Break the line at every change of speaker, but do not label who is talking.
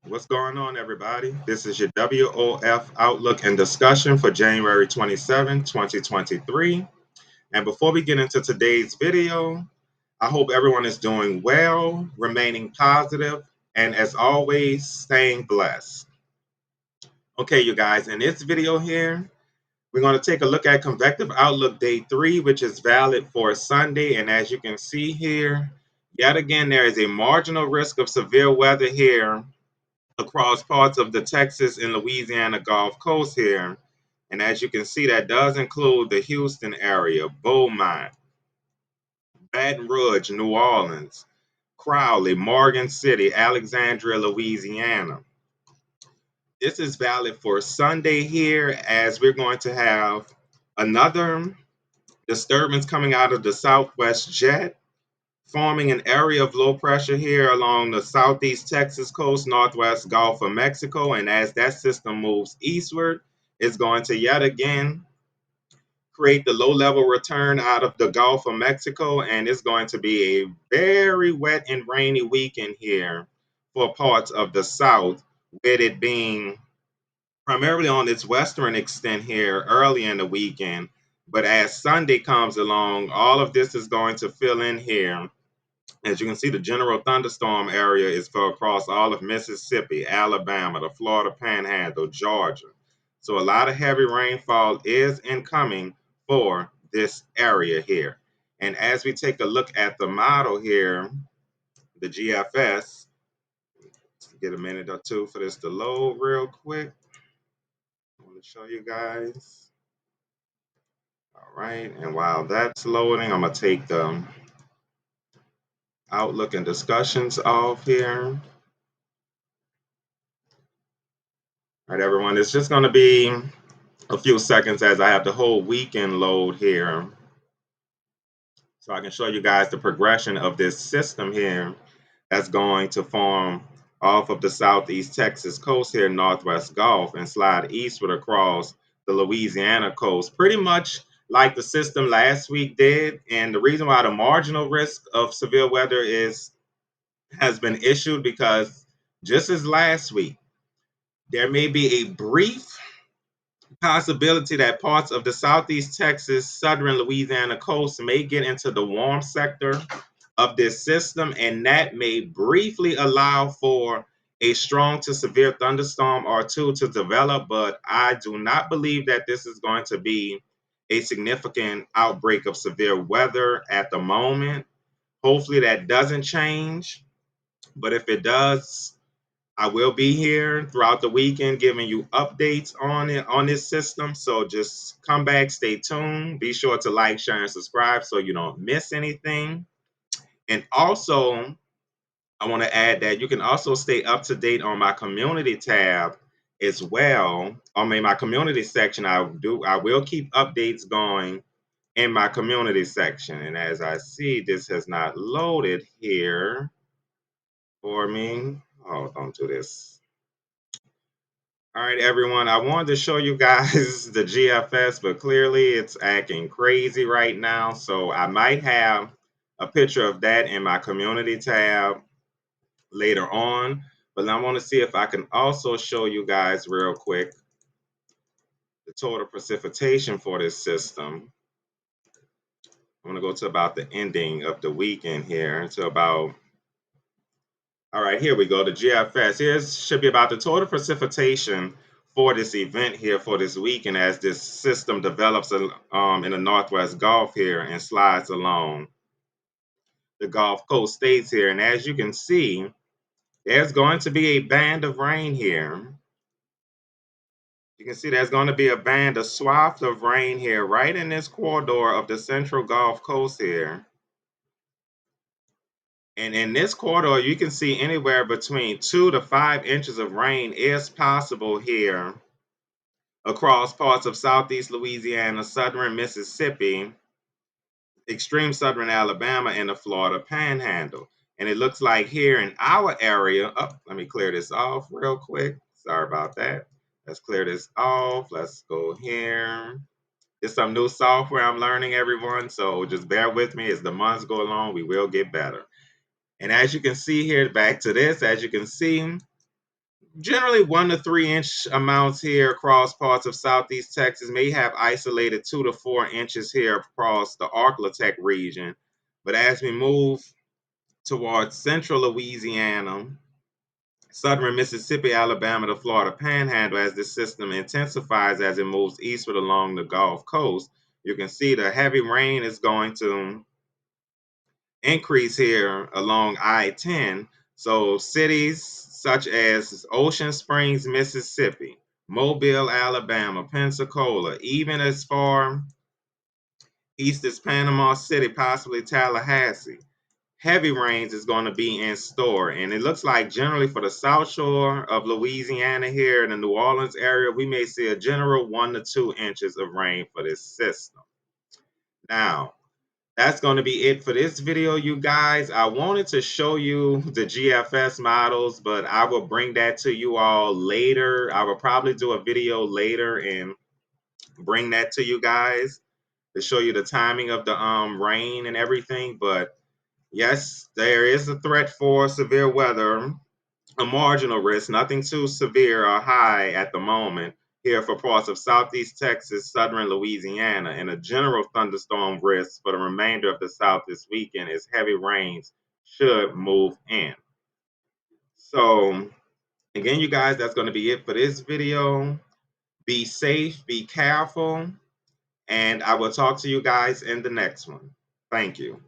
What's going on, everybody? This is your WOF Outlook and discussion for January 27, 2023. And before we get into today's video, I hope everyone is doing well, remaining positive, and as always, staying blessed. Okay, you guys, in this video here, we're going to take a look at Convective Outlook Day 3, which is valid for Sunday. And as you can see here, yet again, there is a marginal risk of severe weather here across parts of the Texas and Louisiana Gulf Coast here. And as you can see, that does include the Houston area, Beaumont, Baton Rouge, New Orleans, Crowley, Morgan City, Alexandria, Louisiana. This is valid for Sunday here, as we're going to have another disturbance coming out of the southwest jet, forming an area of low pressure here along the southeast Texas coast, northwest Gulf of Mexico. And as that system moves eastward, it's going to yet again create the low level return out of the Gulf of Mexico. And it's going to be a very wet and rainy weekend here for parts of the south, with it being primarily on its western extent here early in the weekend. But as Sunday comes along, all of this is going to fill in here. As you can see, the general thunderstorm area is for across all of Mississippi, Alabama, the Florida Panhandle, Georgia. So a lot of heavy rainfall is incoming for this area here. And as we take a look at the model here, the GFS, let's get a minute or two for this to load real quick. I want to show you guys. All right, and while that's loading, I'm gonna take the Outlook and discussions off here. All right, everyone, it's just going to be a few seconds as I have the whole weekend load here so I can show you guys the progression of this system here that's going to form off of the southeast Texas coast here, northwest Gulf, and slide eastward across the Louisiana coast, pretty much like the system last week did. And the reason why the marginal risk of severe weather is has been issued because just as last week, there may be a brief possibility that parts of the southeast Texas, southern Louisiana coast may get into the warm sector of this system, and that may briefly allow for a strong to severe thunderstorm or two to develop. But I do not believe that this is going to be a significant outbreak of severe weather at the moment. Hopefully, that doesn't change. But if it does, I will be here throughout the weekend giving you updates on it on this system. So just come back, stay tuned. Be sure to like, share, and subscribe so you don't miss anything. And also, I want to add that you can also stay up to date on my community tab as well. I mean, my community section. I will keep updates going in my community section. And as I see, this has not loaded here for me. Oh, don't do this. All right, everyone. I wanted to show you guys the GFS, but clearly it's acting crazy right now. So I might have a picture of that in my community tab later on. But I want to see if I can also show you guys real quick the total precipitation for this system. I'm going to go to about the ending of the weekend here to about, all right, here we go. The GFS. Here should be about the total precipitation for this event here for this weekend as this system develops in the northwest Gulf here and slides along the Gulf Coast states here. And as you can see, there's going to be a band of rain here. You can see there's going to be a band, a swath of rain here right in this corridor of the central Gulf Coast here. And in this corridor, you can see anywhere between 2 to 5 inches of rain is possible here across parts of southeast Louisiana, southern Mississippi, extreme southern Alabama, and the Florida Panhandle. And it looks like here in our area, oh, let me clear this off real quick. Sorry about that. Let's clear this off. Let's go here. It's some new software I'm learning, everyone. So just bear with me as the months go along. We will get better. And as you can see here, back to this, as you can see, Generally 1 to 3 inch amounts here across parts of southeast Texas, may have isolated 2 to 4 inches here across the Arklatex region. But as we move towards central Louisiana, southern Mississippi, Alabama, the Florida Panhandle, as this system intensifies as it moves eastward along the Gulf Coast, you can see the heavy rain is going to increase here along I-10. So cities such as Ocean Springs, Mississippi, Mobile, Alabama, Pensacola, even as far east as Panama City, possibly Tallahassee, heavy rains is going to be in store. And it looks like generally for the south shore of Louisiana here in the New Orleans area, we may see a general 1 to 2 inches of rain for this system. Now, that's going to be it for this video, you guys. I wanted to show you the GFS models, but I will bring that to you all later. I will probably do a video later and bring that to you guys to show you the timing of the rain and everything. But yes, there is a threat for severe weather, a marginal risk, nothing too severe or high at the moment here for parts of southeast Texas, southern Louisiana, and a general thunderstorm risk for the remainder of the south this weekend as heavy rains should move in. So again, you guys, that's going to be it for this video. Be safe, be careful, and I will talk to you guys in the next one. Thank you.